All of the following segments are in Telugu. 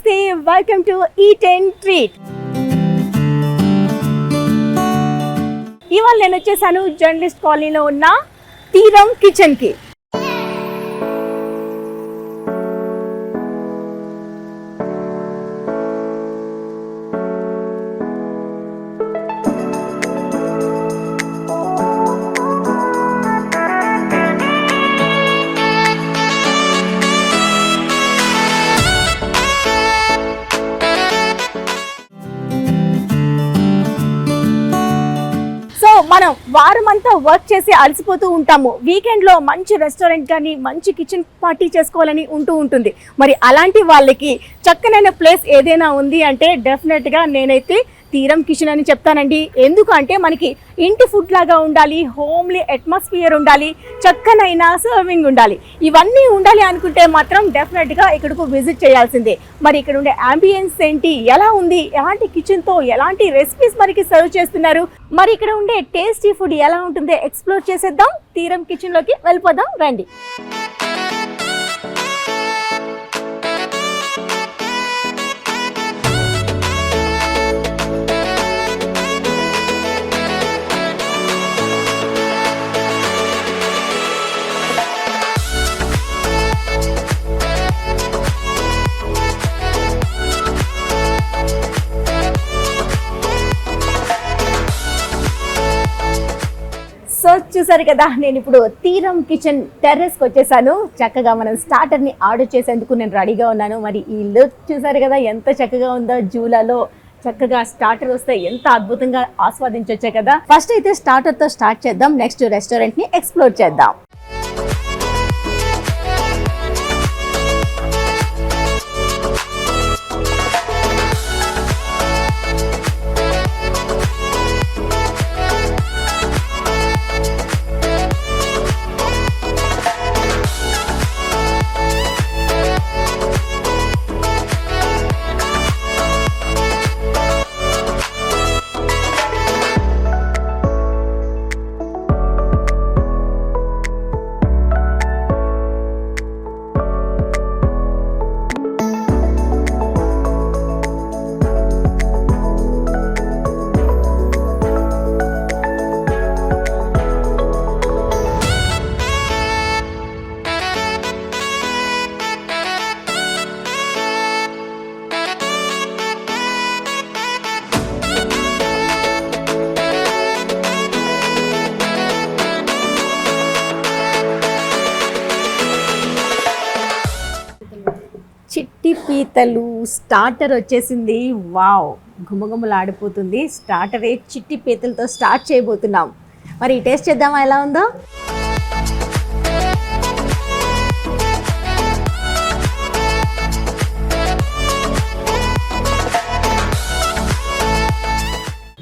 నమస్తే, welcome to eat and treat. ఇవాళ నేను వచ్చేసాను జర్నలిస్ట్ కాలనీలో ఉన్న తీరం కిచెన్కి. మనం వారమంతా వర్క్ చేసి అలసిపోతూ ఉంటాము. వీకెండ్లో మంచి రెస్టారెంట్ కానీ మంచి కిచెన్ పార్టీ చేసుకోవాలని ఉంటుంది. మరి అలాంటి వాళ్ళకి చక్కనైన ప్లేస్ ఏదైనా ఉంది అంటే డెఫినెట్గా నేనైతే తీరం కిచెన్ అని చెప్తానండి. ఎందుకంటే మనకి ఇంటి ఫుడ్ లాగా ఉండాలి, హోమ్లీ అట్మాస్ఫియర్ ఉండాలి, చక్కనైన సర్వింగ్ ఉండాలి. ఇవన్నీ ఉండాలి అనుకుంటే మాత్రం డెఫినెట్గా ఇక్కడకు విజిట్ చేయాల్సిందే. మరి ఇక్కడ ఉండే అంబియన్స్ ఏంటి, ఎలా ఉంది, ఎలాంటి కిచెన్తో ఎలాంటి రెసిపీస్ మనకి సర్వ్ చేస్తున్నారు, మరి ఇక్కడ ఉండే టేస్టీ ఫుడ్ ఎలా ఉంటుందో ఎక్స్ప్లోర్ చేసేద్దాం. తీరం కిచెన్లోకి వెళ్ళిపోదాం రండి. సో చూసారు కదా, నేను ఇప్పుడు తీరం కిచెన్ టెర్రస్కి వచ్చేసాను. చక్కగా మనం స్టార్టర్ని ఆర్డర్ చేసేందుకు నేను రెడీగా ఉన్నాను. మరి ఈ లుక్ చూసారు కదా ఎంత చక్కగా ఉందో. జూలాలో చక్కగా స్టార్టర్ వస్తే ఎంత అద్భుతంగా ఆస్వాదించొచ్చే కదా. ఫస్ట్ అయితే స్టార్టర్తో స్టార్ట్ చేద్దాం, నెక్స్ట్ రెస్టారెంట్ని ఎక్స్ప్లోర్ చేద్దాం. చిట్టి పీతలు స్టార్టర్ వచ్చేసింది. వావ్, గుమగుమలాడిపోతుంది. స్టార్టరే చిట్టి పీతలతో స్టార్ట్ చేయబోతున్నాం. మరి టేస్ట్ చేద్దామా ఎలా ఉందో.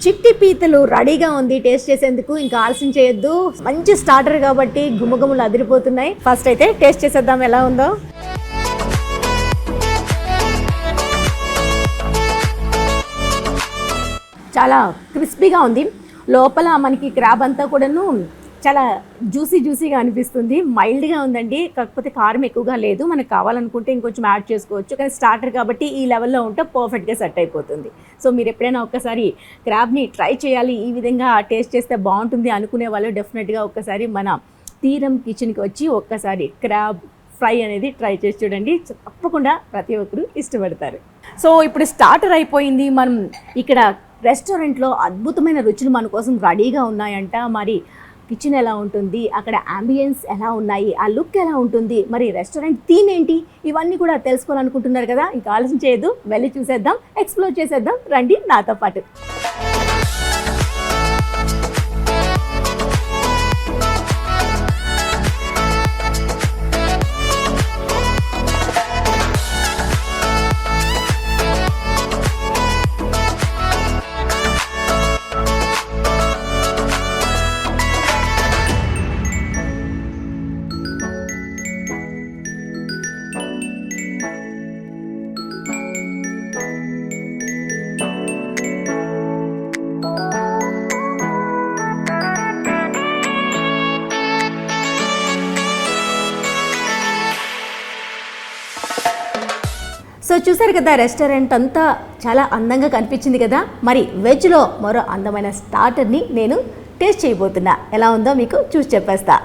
చిట్టి పీతలు రెడీగా ఉంది టేస్ట్ చేసేందుకు. ఇంకా ఆలస్యం చేయొద్దు, మంచి స్టార్టర్ కాబట్టి గుమగుమలు అదిరిపోతున్నాయి. ఫస్ట్ అయితే టేస్ట్ చేసేద్దాం ఎలా ఉందో. చాలా క్రిస్పీగా ఉంది. లోపల మనకి క్రాబ్ అంతా కూడాను చాలా జ్యూసీగా అనిపిస్తుంది. మైల్డ్గా ఉందండి, కాకపోతే కారం ఎక్కువగా లేదు. మనకు కావాలనుకుంటే ఇంకొంచెం యాడ్ చేసుకోవచ్చు, కానీ స్టార్టర్ కాబట్టి ఈ లెవెల్లో ఉంటే పర్ఫెక్ట్గా సెట్ అయిపోతుంది. సో మీరు ఎప్పుడైనా ఒక్కసారి క్రాబ్ని ట్రై చేయాలి, ఈ విధంగా టేస్ట్ చేస్తే బాగుంటుంది అనుకునే వాళ్ళు డెఫినెట్గా ఒక్కసారి మన తీరం కిచెన్కి వచ్చి ఒక్కసారి క్రాబ్ ఫ్రై అనేది ట్రై చేసి చూడండి. తప్పకుండా ప్రతి ఒక్కరు ఇష్టపడతారు. సో ఇప్పుడు స్టార్టర్ అయిపోయింది. మనం ఇక్కడ రెస్టారెంట్లో అద్భుతమైన రుచులు మన కోసం రెడీగా ఉన్నాయంట. మరి కిచెన్ ఎలా ఉంటుంది, అక్కడ అంబియన్స్ ఎలా ఉన్నాయి, ఆ లుక్ ఎలా ఉంటుంది, మరి రెస్టారెంట్ థీమ్ ఏంటి, ఇవన్నీ కూడా తెలుసుకోవాలనుకుంటున్నారు కదా. ఇంకా ఆలస్యం చేయొద్దు, వెళ్ళి చూసేద్దాం, ఎక్స్ప్లోర్ చేసేద్దాం. రండి నాతో పాటు. చూసారు కదా, రెస్టారెంట్ అంతా చాలా అందంగా కనిపించింది కదా. మరి వెజ్లో మరో అందమైన స్టార్టర్ని నేను టేస్ట్ చేయబోతున్నా. ఎలా ఉందో మీకు చూసి చెప్పేస్తా.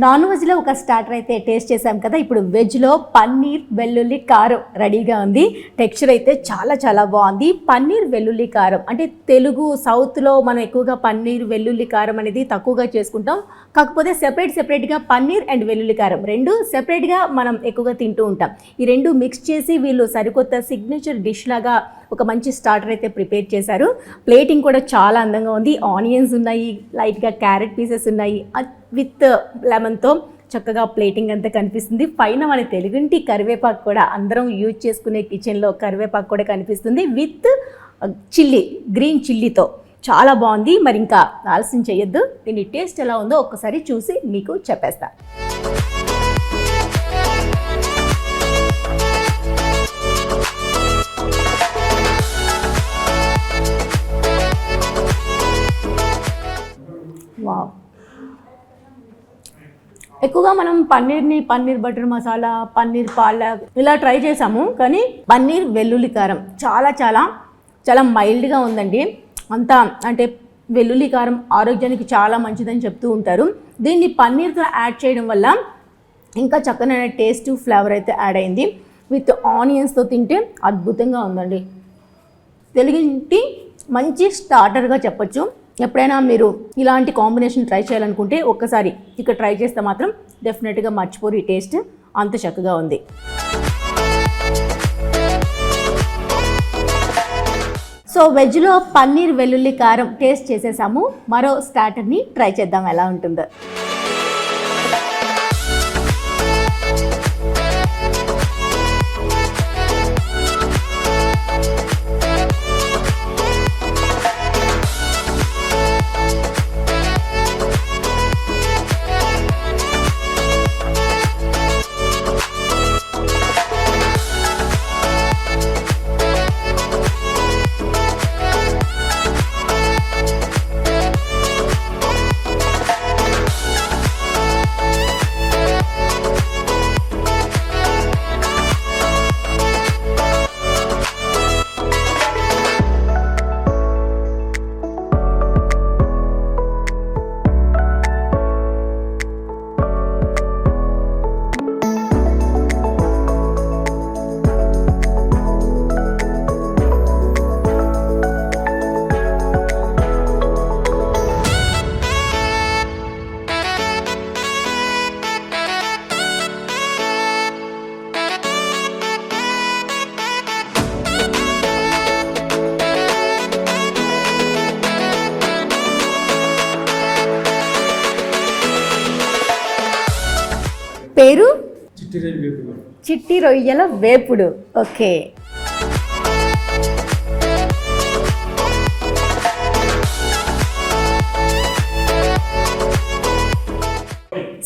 నాన్ వెజ్లో ఒక స్టార్టర్ అయితే టేస్ట్ చేసాం కదా. ఇప్పుడు వెజ్లో పన్నీర్ వెల్లుల్లి కారం రెడీగా ఉంది. టెక్స్చర్ అయితే చాలా చాలా బాగుంది. పన్నీర్ వెల్లుల్లి కారం అంటే తెలుగు సౌత్లో మనం ఎక్కువగా పన్నీర్ వెల్లుల్లి కారం అనేది తక్కువగా చేసుకుంటాం. కాకపోతే సెపరేట్గా పన్నీర్ అండ్ వెల్లుల్లి కారం రెండు సెపరేట్గా మనం ఎక్కువగా తింటూ ఉంటాం. ఈ రెండు మిక్స్ చేసి వీళ్ళు సరికొత్త సిగ్నేచర్ డిష్ లాగా ఒక మంచి స్టార్టర్ అయితే ప్రిపేర్ చేశారు. ప్లేటింగ్ కూడా చాలా అందంగా ఉంది. ఆనియన్స్ ఉన్నాయి, లైట్గా క్యారెట్ పీసెస్ ఉన్నాయి, విత్ లెమన్తో చక్కగా ప్లేటింగ్ అంతా కనిపిస్తుంది. పైన మన తెలుగుంటి కరివేపాకు కూడా అందరం యూజ్ చేసుకునే కిచెన్లో కరివేపాకు కూడా కనిపిస్తుంది, విత్ చిల్లీ, గ్రీన్ చిల్లీతో చాలా బాగుంది. మరి ఇంకా ఆలస్యం చేయొద్దు, దీని టేస్ట్ ఎలా ఉందో ఒక్కసారి చూసి మీకు చెప్పేస్తా. వావ్, ఎక్కువగా మనం పన్నీర్ బటర్ మసాలా, పన్నీర్ పాలక్ ఇలా ట్రై చేసాము. కానీ పన్నీర్ వెల్లుల్లి కారం చాలా చాలా చాలా మైల్డ్గా ఉందండి. అంతా అంటే వెల్లుల్లి కారం ఆరోగ్యానికి చాలా మంచిదని చెప్తూ ఉంటారు. దీన్ని పన్నీర్తో యాడ్ చేయడం వల్ల ఇంకా చక్కనైన టేస్ట్, ఫ్లేవర్ అయితే యాడ్ అయింది. విత్ ఆనియన్స్తో తింటే అద్భుతంగా ఉందండి. తెలుగింటి మంచి స్టార్టర్గా చెప్పొచ్చు. ఎప్పుడైనా మీరు ఇలాంటి కాంబినేషన్ ట్రై చేయాలనుకుంటే ఒక్కసారి ఇక్కడ ట్రై చేస్తే మాత్రం డెఫినెట్గా మర్చిపోరు. ఈ టేస్ట్ అంత చక్కగా ఉంది. సో వెజ్లో పన్నీర్ వెల్లుల్లి కారం టేస్ట్ చేసేసాము. మరో స్టార్టర్ని ట్రై చేద్దాం ఎలా ఉంటుందో. పేరు చిట్టి రొయ్యల వేపుడు. ఓకే,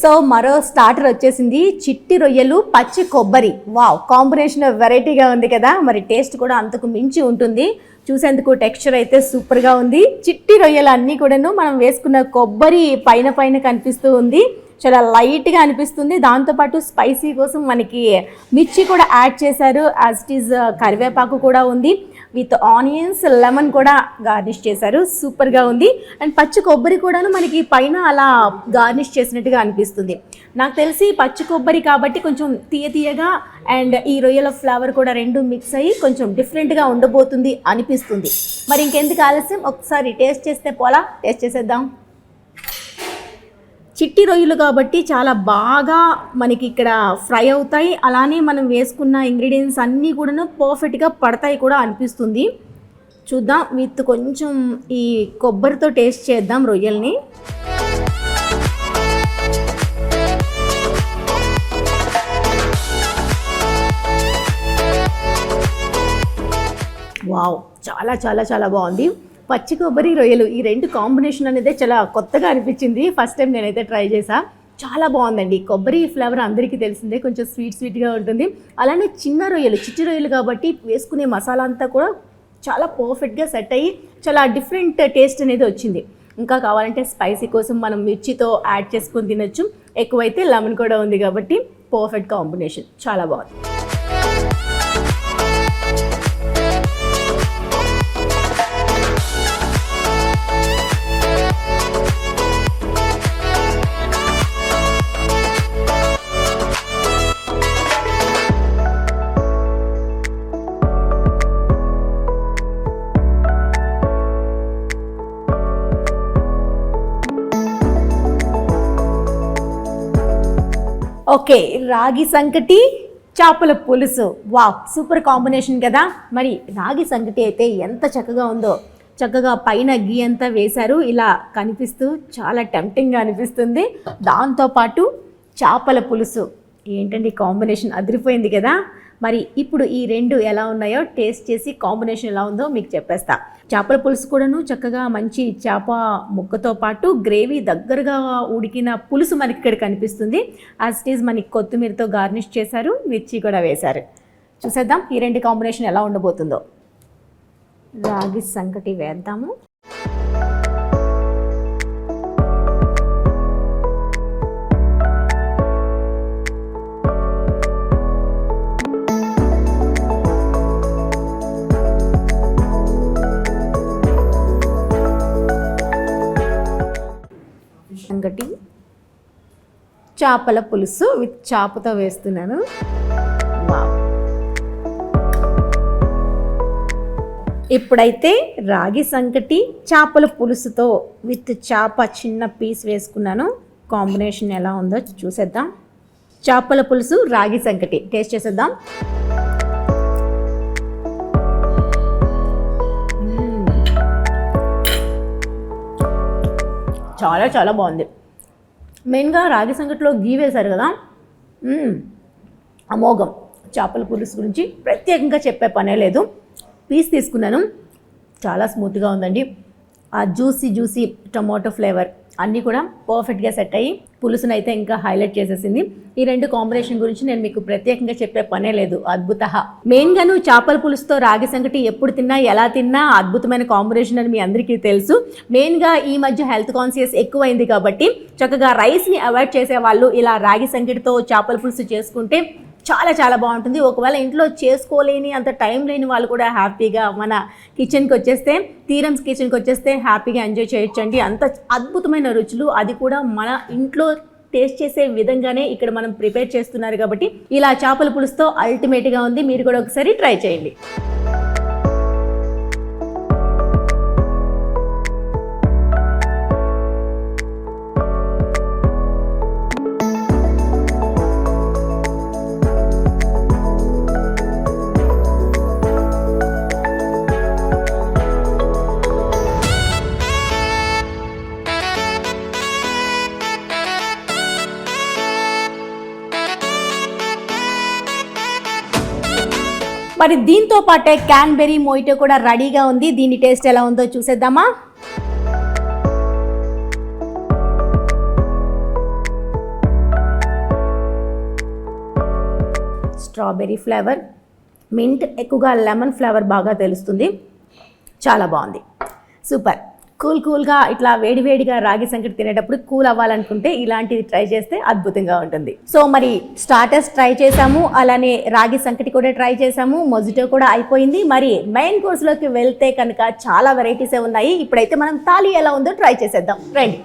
సో మరో స్టార్టర్ వచ్చేసింది, చిట్టి రొయ్యలు పచ్చి కొబ్బరి. వావ్, కాంబినేషన్ వెరైటీగా ఉంది కదా. మరి టేస్ట్ కూడా అంతకు మించి ఉంటుంది. చూసేందుకు టెక్స్చర్ అయితే సూపర్గా ఉంది. చిట్టి రొయ్యలు అన్నీ కూడాను మనం వేసుకున్న కొబ్బరి పైన కనిపిస్తూ ఉంది. చాలా లైట్గా అనిపిస్తుంది. దాంతోపాటు స్పైసీ కోసం మనకి మిర్చి కూడా యాడ్ చేశారు. యాజ్ ఇట్ ఈజ్ కరివేపాకు కూడా ఉంది. విత్ ఆనియన్స్, లెమన్ కూడా గార్నిష్ చేశారు. సూపర్గా ఉంది. అండ్ పచ్చి కొబ్బరి కూడాను మనకి పైన అలా గార్నిష్ చేసినట్టుగా అనిపిస్తుంది. నాకు తెలిసి పచ్చి కొబ్బరి కాబట్టి కొంచెం తీయగా అండ్ ఈ రొయ్యల ఫ్లేవర్ కూడా రెండు మిక్స్ అయ్యి కొంచెం డిఫరెంట్గా ఉండబోతుంది అనిపిస్తుంది. మరి ఇంకెందుకు ఆలస్యం, ఒకసారి టేస్ట్ చేస్తే పోలా, టేస్ట్ చేసేద్దాం. చిట్టి రొయ్యలు కాబట్టి చాలా బాగా మనకి ఇక్కడ ఫ్రై అవుతాయి. అలానే మనం వేసుకున్న ఇంగ్రీడియంట్స్ అన్నీ కూడా పర్ఫెక్ట్గా పడతాయి కూడా అనిపిస్తుంది. చూద్దాం, విత్ కొంచెం ఈ కొబ్బరితో టేస్ట్ చేద్దాం రొయ్యల్ని. వావ్, చాలా చాలా చాలా బాగుంది. పచ్చి కొబ్బరి రొయ్యలు ఈ రెండు కాంబినేషన్ అనేది చాలా కొత్తగా అనిపించింది. ఫస్ట్ టైం నేనైతే ట్రై చేసా. చాలా బాగుందండి. కొబ్బరి ఫ్లేవర్ అందరికీ తెలిసిందే, కొంచెం స్వీట్గా ఉంటుంది. అలానే చిన్న రొయ్యలు, చిట్టి రొయ్యలు కాబట్టి వేసుకునే మసాలా అంతా కూడా చాలా పర్ఫెక్ట్గా సెట్ అయ్యి చాలా డిఫరెంట్ టేస్ట్ అనేది వచ్చింది. ఇంకా కావాలంటే స్పైసీ కోసం మనం మిర్చితో యాడ్ చేసుకొని తినొచ్చు. ఎక్కువైతే లెమన్ కూడా ఉంది కాబట్టి పర్ఫెక్ట్ కాంబినేషన్, చాలా బాగుంది. ఓకే, రాగి సంకటి, చేపల పులుసు, వావ్, సూపర్ కాంబినేషన్ కదా. మరి రాగి సంకటి అయితే ఎంత చక్కగా ఉందో, చక్కగా పైన గీ అంతా వేశారు, ఇలా కనిపిస్తూ చాలా టెంప్టింగ్గా అనిపిస్తుంది. దాంతోపాటు చేపల పులుసు, ఏంటండి కాంబినేషన్, అదిరిపోయింది కదా. మరి ఇప్పుడు ఈ రెండు ఎలా ఉన్నాయో టేస్ట్ చేసి కాంబినేషన్ ఎలా ఉందో మీకు చెప్పేస్తా. చేపల పులుసు కూడాను చక్కగా మంచి చేప ముక్కతో పాటు గ్రేవీ దగ్గరగా ఉడికిన పులుసు మనకి ఇక్కడ కనిపిస్తుంది. యాజ్ ఇట్ ఈజ్ మనకి కొత్తిమీరతో గార్నిష్ చేశారు, మిర్చి కూడా వేశారు. చూసేద్దాం ఈ రెండు కాంబినేషన్ ఎలా ఉండబోతుందో. రాగి సంకటి వేద్దాము. సంగటి, చేపల పులుసు విత్ చేపతో వేస్తున్నాను. వావ్, ఇప్పుడైతే రాగి సంకటి చేపల పులుసుతో విత్ చేప చిన్న పీస్ వేసుకున్నాను. కాంబినేషన్ ఎలా ఉందో చూసేద్దాం. చేపల పులుసు, రాగి సంకటి టేస్ట్ చేసేద్దాం. చాలా చాలా బాగుంది. మెయిన్గా రాగి సంకటిలో గీ వేశారు కదా, అమోఘం. చేపల పులుసు గురించి ప్రత్యేకంగా చెప్పే పనే లేదు. పీస్ తీసుకున్నాను, చాలా స్మూత్గా ఉందండి. ఆ జ్యూసీ టొమాటో ఫ్లేవర్ అన్నీ కూడా పర్ఫెక్ట్గా సెట్ అయ్యి పులుసును అయితే ఇంకా హైలైట్ చేసేసింది. ఈ రెండు కాంబినేషన్ గురించి నేను మీకు ప్రత్యేకంగా చెప్పే పనే లేదు. అద్భుత. మెయిన్గాను చేపల పులుసుతో రాగి సంకటి ఎప్పుడు తిన్నా ఎలా తిన్నా అద్భుతమైన కాంబినేషన్ అని మీ అందరికీ తెలుసు. మెయిన్గా ఈ మధ్య హెల్త్ కాన్షియస్ ఎక్కువైంది కాబట్టి చక్కగా రైస్ని అవాయిడ్ చేసే వాళ్ళు ఇలా రాగి సంకటితో చేపల పులుసు చేసుకుంటే చాలా చాలా బాగుంటుంది. ఒకవేళ ఇంట్లో చేసుకోలేని అంత టైం లేని వాళ్ళు కూడా హ్యాపీగా మన కిచెన్కి వచ్చేస్తే, తీరమ్స్ కిచెన్కి వచ్చేస్తే హ్యాపీగా ఎంజాయ్ చేయొచ్చండి. అంత అద్భుతమైన రుచులు, అది కూడా మన ఇంట్లో టేస్ట్ చేసే విధంగానే ఇక్కడ మనం ప్రిపేర్ చేస్తున్నారు కాబట్టి ఇలా చేపల పులుసుతో అల్టిమేట్గా ఉంది. మీరు కూడా ఒకసారి ట్రై చేయండి. మరి దీంతో పాటే క్యాన్బెరీ మోయిటో కూడా రెడీగా ఉంది. దీని టేస్ట్ ఎలా ఉందో చూసేద్దామా. స్ట్రాబెర్రీ ఫ్లేవర్, మింట్, ఎక్కువగా లెమన్ ఫ్లేవర్ బాగా తెలుస్తుంది. చాలా బాగుంది, సూపర్. కూల్గా ఇట్లా వేడివేడిగా రాగి సంకటి తినేటప్పుడు కూల్ అవ్వాలనుకుంటే ఇలాంటిది ట్రై చేస్తే అద్భుతంగా ఉంటుంది. సో మరి స్టార్టర్స్ ట్రై చేసాము, అలానే రాగి సంకటి కూడా ట్రై చేసాము, మొజిటో కూడా అయిపోయింది. మరి మెయిన్ కోర్స్లోకి వెళ్తే కనుక చాలా వెరైటీసే ఉన్నాయి. ఇప్పుడైతే మనం తాళి ఎలా ఉందో ట్రై చేసేద్దాం, రండి.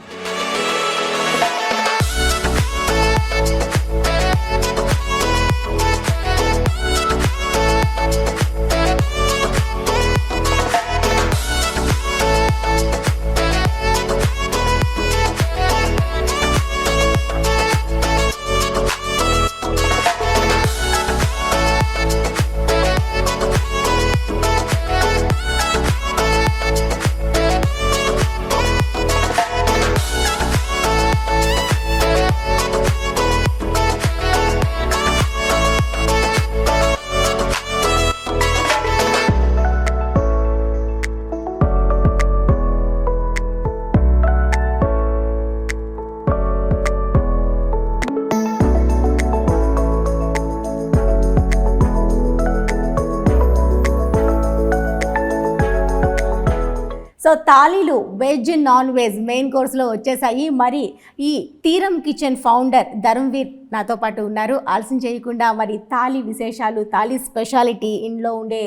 సో తాళీలు వెజ్ నాన్ వెజ్ మెయిన్ కోర్స్లో వచ్చేసాయి. మరి ఈ తీరం కిచెన్ ఫౌండర్ ధర్మవీర్ నాతో పాటు ఉన్నారు. ఆలస్యం చేయకుండా మరి తాళి విశేషాలు, తాళి స్పెషాలిటీ, ఇంట్లో ఉండే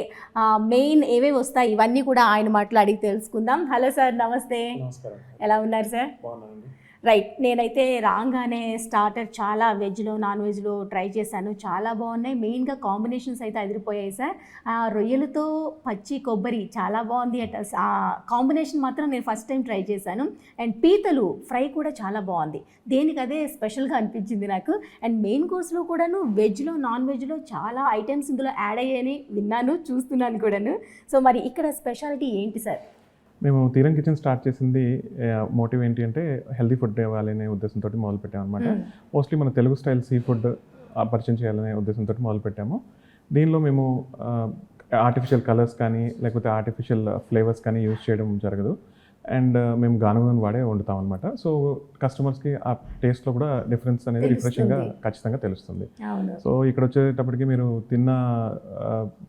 మెయిన్ ఏవేవి వస్తాయి ఇవన్నీ కూడా ఆయన మాట్లాడి తెలుసుకుందాం. హలో సార్, నమస్తే. ఎలా ఉన్నారు సార్? రైట్, నేనైతే రాగానే స్టార్టర్ చాలా వెజ్లో నాన్ వెజ్లో ట్రై చేశాను, చాలా బాగున్నాయి. మెయిన్గా కాంబినేషన్స్ అయితే అదిరిపోయాయి సార్. రొయ్యలతో పచ్చి కొబ్బరి చాలా బాగుంది. ఆ కాంబినేషన్ మాత్రం నేను ఫస్ట్ టైం ట్రై చేశాను. అండ్ పీతలు ఫ్రై కూడా చాలా బాగుంది, దేనికి అదే స్పెషల్గా అనిపించింది నాకు. అండ్ మెయిన్ కోర్స్లో కూడాను వెజ్లో నాన్ వెజ్లో చాలా ఐటమ్స్ ఇందులో యాడ్ అయ్యాయని విన్నాను, చూస్తున్నాను కూడాను. సో మరి ఇక్కడ స్పెషాలిటీ ఏంటి సార్? మేము తీరం కిచెన్ స్టార్ట్ చేసింది మోటివ్ ఏంటి అంటే హెల్తీ ఫుడ్ ఇవ్వాలనే ఉద్దేశంతో మొదలు పెట్టామన్నమాట. మోస్ట్లీ మన తెలుగు స్టైల్ సీ ఫుడ్ పరిచయం చేయాలనే ఉద్దేశంతో మొదలు పెట్టాము. దీనిలో మేము ఆర్టిఫిషియల్ కలర్స్ కానీ లేకపోతే ఆర్టిఫిషియల్ ఫ్లేవర్స్ కానీ యూజ్ చేయడం జరగదు. అండ్ మేము గానుగ నూనె వాడే వండుతాం అనమాట. సో కస్టమర్స్కి ఆ టేస్ట్లో కూడా డిఫరెన్స్ అనేది రిఫ్రెషింగ్గా ఖచ్చితంగా తెలుస్తుంది. సో ఇక్కడ వచ్చేటప్పటికి మీరు తిన్న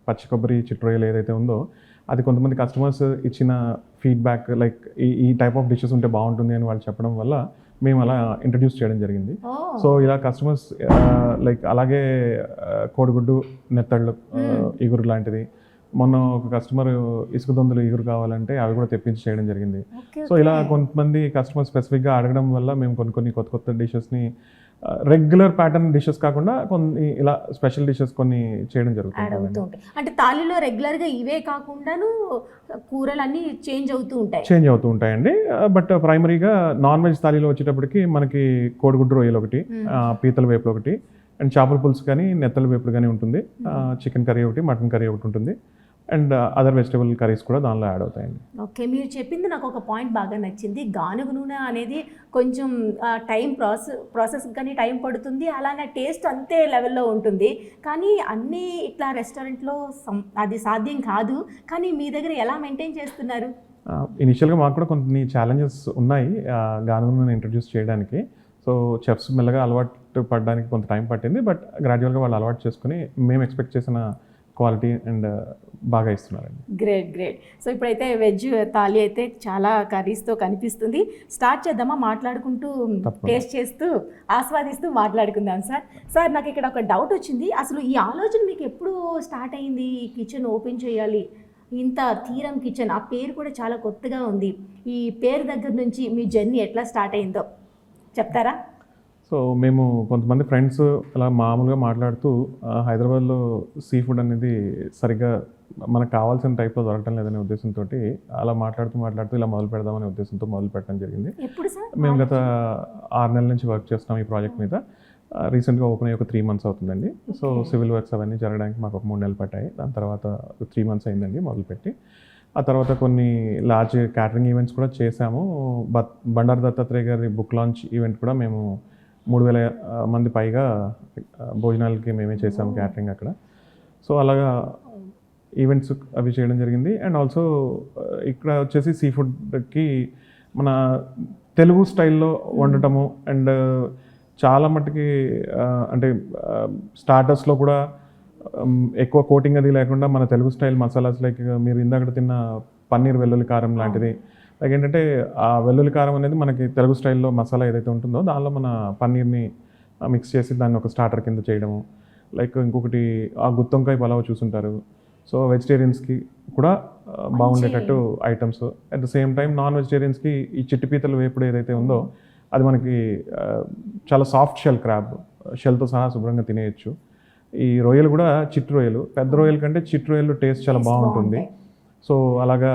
పచ్చి కొబ్బరి చిట్రొయ్యలు ఏదైతే ఉందో అది కొంతమంది కస్టమర్స్ ఇచ్చిన ఫీడ్బ్యాక్, లైక్ ఈ టైప్ ఆఫ్ డిషెస్ ఉంటే బాగుంటుంది అని వాళ్ళు చెప్పడం వల్ల మేము అలా ఇంట్రడ్యూస్ చేయడం జరిగింది. సో ఇలా కస్టమర్స్ లైక్ అలాగే కోడిగుడ్డు, నెత్తళ్ళు, ఇగురు లాంటిది. మొన్న ఒక కస్టమర్ ఇసుక దొందలు ఇగురు కావాలంటే అవి కూడా తెప్పించి చేయడం జరిగింది. సో ఇలా కొంతమంది కస్టమర్ స్పెసిఫిక్గా అడగడం వల్ల మేము కొన్ని కొత్త డిషెస్ని రెగ్యులర్ ప్యాటర్న్ డిషెస్ కాకుండా కొన్ని ఇలా స్పెషల్ డిషెస్ కొన్ని చేయడం జరుగుతుంది. అంటే తాళిలో రెగ్యులర్గా ఇవే కాకుండాను కూరలన్నీ చేంజ్ అవుతూ ఉంటాయండి. బట్ ప్రైమరీగా నాన్ వెజ్ తాళిలో వచ్చేటప్పటికి మనకి కోడిగుడ్డు రొయ్యలు ఒకటి, పీతల వేపులు ఒకటి, అండ్ చేపల పులుసు కానీ నెత్తల వేపులు కానీ ఉంటుంది, చికెన్ కర్రీ ఒకటి, మటన్ కర్రీ ఒకటి ఉంటుంది, అండ్ అదర్ వెజిటబుల్ కర్రీస్ కూడా దానిలో యాడ్ అవుతాయండి. ఓకే, మీరు చెప్పింది నాకు ఒక పాయింట్ బాగా నచ్చింది. గానుగ నూనె అనేది కొంచెం టైం ప్రాసెస్ కానీ టైం పడుతుంది, అలానే టేస్ట్ అంతే లెవెల్లో ఉంటుంది. కానీ అన్నీ ఇట్లా రెస్టారెంట్లో అది సాధ్యం కాదు. కానీ మీ దగ్గర ఎలా మెయింటైన్ చేస్తున్నారు? ఇనిషియల్గా మాకు కూడా కొన్ని ఛాలెంజెస్ ఉన్నాయి గానుగ నూనె ఇంట్రడ్యూస్ చేయడానికి. సో చెఫ్స్ మెల్లగా అలవాటు పడడానికి కొంత టైం పట్టింది. బట్ గ్రాడ్యువల్గా వాళ్ళు అలవాటు చేసుకుని మేము ఎక్స్పెక్ట్ చేసిన క్వాలిటీ అండ్ బాగా ఇస్తున్నారండి. గ్రేట్. సో ఇప్పుడైతే వెజ్ థాలీ అయితే చాలా కర్రీస్తో కనిపిస్తుంది. స్టార్ట్ చేద్దామా? మాట్లాడుకుంటూ టేస్ట్ చేస్తూ ఆస్వాదిస్తూ మాట్లాడుకుందాం సార్. నాకు ఇక్కడ ఒక డౌట్ వచ్చింది. అసలు ఈ ఆలోచన మీకు ఎప్పుడు స్టార్ట్ అయింది? ఈ కిచెన్ ఓపెన్ చేయాలి, ఇంత తీరం కిచెన్, ఆ పేరు కూడా చాలా కొత్తగా ఉంది. ఈ పేరు దగ్గర నుంచి మీ జర్నీ ఎట్లా స్టార్ట్ అయిందో చెప్తారా? సో మేము కొంతమంది ఫ్రెండ్స్ అలా మామూలుగా మాట్లాడుతూ హైదరాబాద్లో సీ ఫుడ్ అనేది సరిగ్గా మనకు కావాల్సిన టైప్లో దొరకడం లేదనే ఉద్దేశంతో అలా మాట్లాడుతూ ఇలా మొదలు పెడదామనే ఉద్దేశంతో మొదలు పెట్టడం జరిగింది. మేము గత 6 నెలల నుంచి వర్క్ చేస్తున్నాం ఈ ప్రాజెక్ట్ మీద. రీసెంట్గా ఓపెన్ అయ్యి ఒక 3 months అవుతుందండి. సో సివిల్ వర్క్స్ అవన్నీ జరగడానికి మాకు ఒక 3 నెలలు పట్టాయి. దాని తర్వాత 3 months అయిందండి మొదలుపెట్టి. ఆ తర్వాత కొన్ని లార్జ్ క్యాటరింగ్ ఈవెంట్స్ కూడా చేశాము. బండారు దత్తాత్రేయ గారి బుక్ లాంచ్ ఈవెంట్ కూడా మేము 3000 మంది పైగా భోజనాలకి మేమే చేసాము క్యాటరింగ్ అక్కడ. సో అలాగా ఈవెంట్స్ అవి చేయడం జరిగింది. అండ్ ఆల్సో ఇక్కడ వచ్చేసి సీ ఫుడ్కి మన తెలుగు స్టైల్లో వండటము అండ్ చాలా మట్టుకి అంటే స్టార్టర్స్లో కూడా ఎక్కువ కోటింగ్ అది లేకుండా మన తెలుగు స్టైల్ మసాలాస్ లైక్ మీరు ఇందాక తిన్న పన్నీర్ వెల్లుల్లి కారం లాంటిది, లైక్ ఏంటంటే ఆ వెల్లుల్లి కారం అనేది మనకి తెలుగు స్టైల్లో మసాలా ఏదైతే ఉంటుందో దానిలో మన పన్నీర్ని మిక్స్ చేసి దాన్ని ఒక స్టార్టర్ కింద చేయడము. లైక్ ఇంకొకటి ఆ గుత్తొంకాయ పలావ్ చూసుంటారు. సో వెజిటేరియన్స్కి కూడా బాగుండేటట్టు items. At the same time non వెజిటేరియన్స్కి ఈ చిట్టి పీతల వేపుడు ఏదైతే ఉందో అది మనకి చాలా సాఫ్ట్ షెల్ క్రాబ్, షెల్తో సహా శుభ్రంగా తినేయచ్చు. ఈ రొయ్యలు కూడా చిట్టి రొయ్యలు, పెద్ద రొయ్యల కంటే చిట్టి రొయ్యలు టేస్ట్ చాలా బాగుంటుంది. సో అలాగా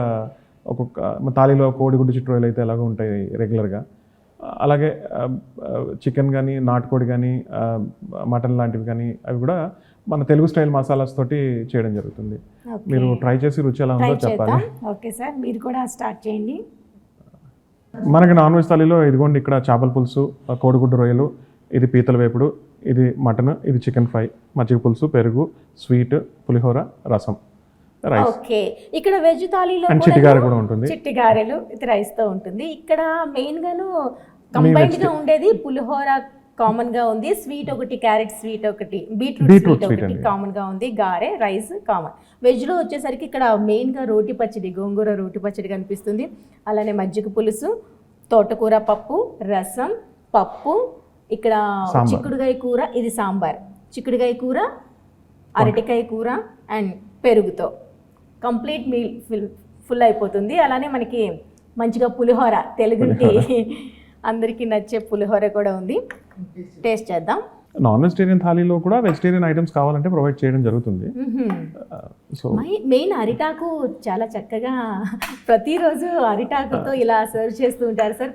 ఒక్కొక్క తాళిలో కోడిగుడ్డు చిట్టి రొయ్యలు అయితే ఎలాగో ఉంటాయి రెగ్యులర్గా. అలాగే చికెన్ కానీ, నాటుకోడి కానీ, మటన్ లాంటివి కానీ అవి కూడా మన తెలుగు స్టైల్ మసాలాస్ తోటి చేయడం జరుగుతుంది. మీరు ట్రై చేసి రుచి ఎలా ఉందో చెప్పాలి. ఓకే సార్, మీరు కూడా స్టార్ట్ చేయండి. మనకి నాన్ వెజ్ థాలీలో ఇదిగోండి, ఇక్కడ చేపల పులుసు, కోడిగుడ్డు రొయ్యలు, ఇది పీతల వేపుడు, ఇది మటన్, ఇది చికెన్ ఫ్రై, మజ్జిగ పులుసు, పెరుగు, స్వీట్, పులిహోర, రసం, రైస్. ఓకే, ఇక్కడ వెజ్ థాలీలో అండ్ చిట్టిగారె కూడా ఉంటుంది. చిట్టిగారెలు ఇది రైస్ తో ఉంటుంది. ఇక్కడ మెయిన్ గాను కంబైన్డ్ గా ఉండేది పులిహోర కామన్ గా ఉంది, స్వీట్ ఒకటి, క్యారెట్ స్వీట్ ఒకటి, బీట్రూట్ స్వీట్ ఒకటి కామన్ గా ఉంది, గారె రైస్ కామన్. వెజ్ లో వచ్చేసరికి ఇక్కడ మెయిన్ గా రోటి పచ్చడి, గోంగూర రోటి పచ్చడి కనిపిస్తుంది. అలానే మజ్జిగ పులుసు, తోటకూర పప్పు, రసం, పప్పు, ఇక్కడ చిక్కుడుగాయ కూర, ఇది సాంబార్, చిక్కుడుగాయ కూర, అరటికాయ కూర అండ్ పెరుగుతో కంప్లీట్ మీల్ ఫుల్ అయిపోతుంది. అలానే మనకి మంచిగా పులిహోర, తెలుగుంటి అందరికీ నచ్చే పులిహోర కూడా ఉంది. టేస్ట్ చేద్దాం. నాన్ వెజిటేరియన్ థాలీలో కూడా వెజిటేరియన్ ఐటమ్స్ కావాలంటే ప్రొవైడ్ చేయడం జరుగుతుంది. సో మెయిన్ అరిటాకు చాలా చక్కగా ప్రతిరోజు అరిటాకుతో ఇలా సర్వ్ చేస్తూ ఉంటారు సార్.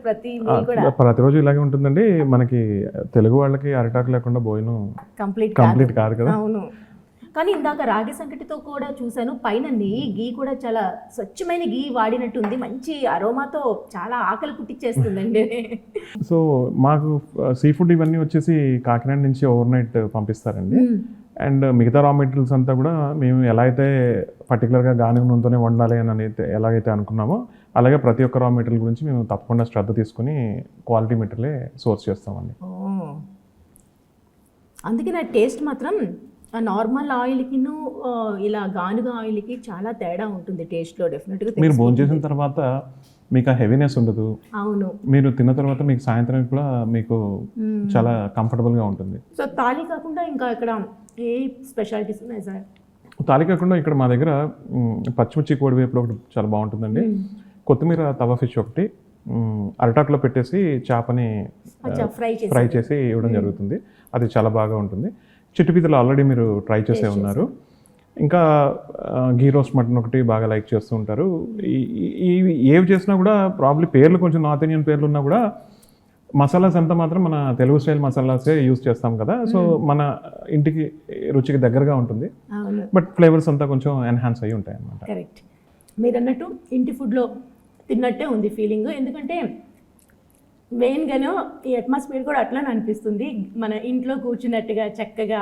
ప్రతిరోజు ఇలాగే ఉంటుందండి. మనకి తెలుగు వాళ్ళకి అరిటాకు లేకుండా భోజనం కంప్లీట్ కాదు కదా. అవును, కానీ ఇందాక రాగి సంకటితో కూడా చూసాను, పైన గీ కూడా చాలా స్వచ్ఛమైన గీ వాడినట్టు ఉంది. మంచి అరోమాతో చాలా ఆకలి పుట్టించేస్తుందండి. సో మాకు సీ ఫుడ్ ఇవన్నీ వచ్చేసి కాకినాడ నుంచి ఓవర్ నైట్ పంపిస్తారండి. అండ్ మిగతా రా మెటీరియల్స్ అంతా కూడా మేము ఎలా అయితే పర్టికులర్గా గానుగ నూనెతోనే వండాలి అని ఎలాగైతే అనుకున్నామో అలాగే ప్రతి ఒక్క రా మెటీరియల్ గురించి మేము తప్పకుండా శ్రద్ధ తీసుకుని క్వాలిటీ మెటీరియలే సోర్స్ చేస్తామండి. అందుకే నా టేస్ట్ మాత్రం నార్మల్ ఆయిల్కిను ఇలా గానుగ ఆయిల్కి చాలా తేడా ఉంటుంది టేస్ట్లో. డెఫినెట్గా మీరు భోజనం చేసిన తర్వాత మీకు ఆ హెవీనెస్ ఉండదు. అవును, మీరు తిన్న తర్వాత మీకు సాయంత్రం కూడా మీకు చాలా కంఫర్టబుల్గా ఉంటుంది. సో తాళి కాకుండా ఇంకా ఇక్కడ ఏ స్పెషాలిటీస్ ఉన్నాయి సార్? తాళి కాకుండా ఇక్కడ మా దగ్గర పచ్చిమిర్చి కోడి వేపుడు ఒకటి చాలా బాగుంటుందండి. కొత్తిమీర తవా ఫిష్ ఒకటి, అరటాకులో పెట్టేసి చేపని ఫ్రై చేసి ఇవ్వడం జరుగుతుంది. అది చాలా బాగా ఉంటుంది. చిట్టి పీతలు ఆల్రెడీ మీరు ట్రై చేసే ఉన్నారు. ఇంకా గీ రోస్ట్ మటన్ ఒకటి బాగా లైక్ చేస్తూ ఉంటారు. ఏవి చేసినా కూడా ప్రాబ్లీ పేర్లు కొంచెం నార్త్ ఇండియన్ పేర్లు ఉన్నా కూడా మసాలాస్ అంతా మాత్రం మన తెలుగు స్టైల్ మసాలాసే యూజ్ చేస్తాం కదా. సో మన ఇంటికి రుచికి దగ్గరగా ఉంటుంది, బట్ ఫ్లేవర్స్ అంతా కొంచెం ఎన్హాన్స్ అయ్యి ఉంటాయి అన్నమాట. కరెక్ట్, మీరు అన్నట్టు ఇంటి ఫుడ్లో తిన్నట్టే ఉంది ఫీలింగ్. ఎందుకంటే మెయిన్గాను ఈ అట్మాస్ఫియర్ కూడా అట్లానే అనిపిస్తుంది. మన ఇంట్లో కూర్చున్నట్టుగా చక్కగా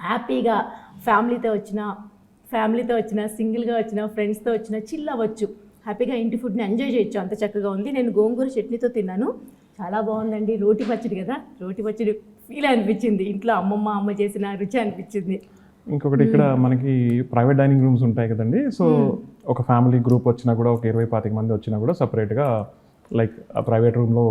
హ్యాపీగా ఫ్యామిలీతో వచ్చిన సింగిల్గా వచ్చిన ఫ్రెండ్స్తో వచ్చిన చిల్ అవ్వచ్చు, హ్యాపీగా ఇంటి ఫుడ్ని ఎంజాయ్ చేయొచ్చు, అంత చక్కగా ఉంది. నేను గోంగూర చట్నీతో తిన్నాను, చాలా బాగుందండి. రోటి పచ్చడి కదా, రోటి పచ్చడి ఫీల్ అనిపించింది, ఇంట్లో అమ్మ చేసిన రుచి అనిపించింది. ఇంకొకటి ఇక్కడ మనకి ప్రైవేట్ డైనింగ్ రూమ్స్ ఉంటాయి కదండి. సో ఒక ఫ్యామిలీ గ్రూప్ వచ్చినా కూడా, ఒక 20-25 మంది వచ్చినా కూడా సపరేట్గా లైక్ ప్రైవేట్ రూమ్లో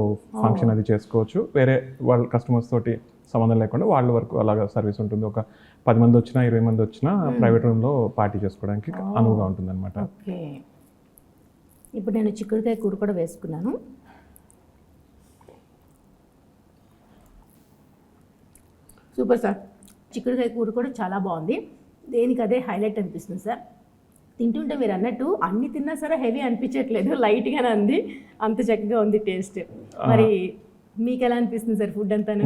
ఫంక్షన్ అది చేసుకోవచ్చు. వేరే వాళ్ళ కస్టమర్స్ తోటి సంబంధం లేకుండా వాళ్ళ వరకు అలాగా సర్వీస్ ఉంటుంది. ఒక 10 మంది వచ్చినా 20 మంది వచ్చినా ప్రైవేట్ రూమ్లో పార్టీ చేసుకోవడానికి అనువుగా ఉంటుంది అనమాట. ఓకే, ఇప్పుడు నేను చిక్కుడుకాయ కూర కూడా వేసుకున్నాను. సూపర్ సార్, చిక్కుడుకాయ కూర కూడా చాలా బాగుంది. దేనికి అదే హైలైట్ అనిపిస్తుంది సార్. తింటుంటే మీరు అన్నట్టు అన్ని తిన్నా సరే హెవీ అనిపించట్లేదు, లైట్గానే ఉంది, అంత చక్కగా ఉంది టేస్ట్. మరి మీకు ఎలా అనిపిస్తుంది సార్ ఫుడ్ అంతాను?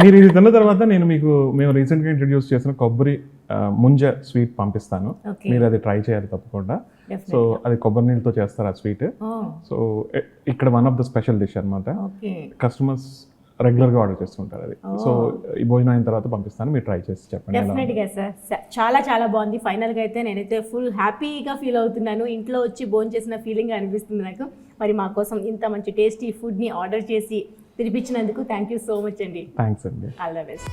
మీరు ఇది తిన్న తర్వాత మేము రీసెంట్గా ఇంట్రడ్యూస్ చేసిన కొబ్బరి ముంజ స్వీట్ పంపిస్తాను, మీరు అది ట్రై చేయాలి తప్పకుండా. సో అది కొబ్బరి నీళ్ళతో చేస్తారు ఆ స్వీట్. సో ఇక్కడ one of the special dish అనమాట. కస్టమర్స్ రెగ్యులర్గా ఆర్డర్ చేస్తుంటారు అది. సో ఈ భోజనం అయిన తర్వాత పంపిస్తాను, మీరు ట్రై చేసి చెప్పండి. డెఫినెట్గా సార్, చాలా చాలా బాగుంది. ఫైనల్గా అయితే నేనైతే ఫుల్ హ్యాపీగా ఫీల్ అవుతున్నాను. ఇంట్లో వచ్చి భోజనం చేసిన ఫీలింగ్ అనిపిస్తుంది నాకు. మరి మా కోసం ఇంత మంచి టేస్టీ ఫుడ్ని ఆర్డర్ చేసి తినిపించినందుకు థ్యాంక్ యూ సో మచ్ అండి. థ్యాంక్స్ అండి. All the best.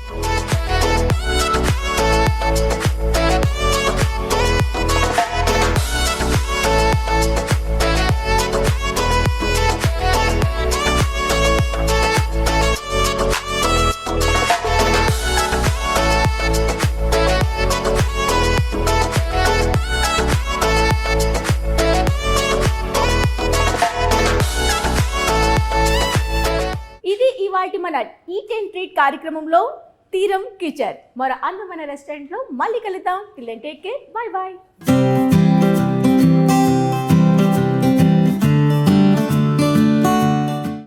ఇవాల్టి మన ఈట్ అండ్ ట్రీట్ కార్యక్రమంలో తీరం కిచెన్ మరో అందమైన రెస్టారెంట్లో మళ్ళీ కలుద్దాం. Till then take care. Bye bye.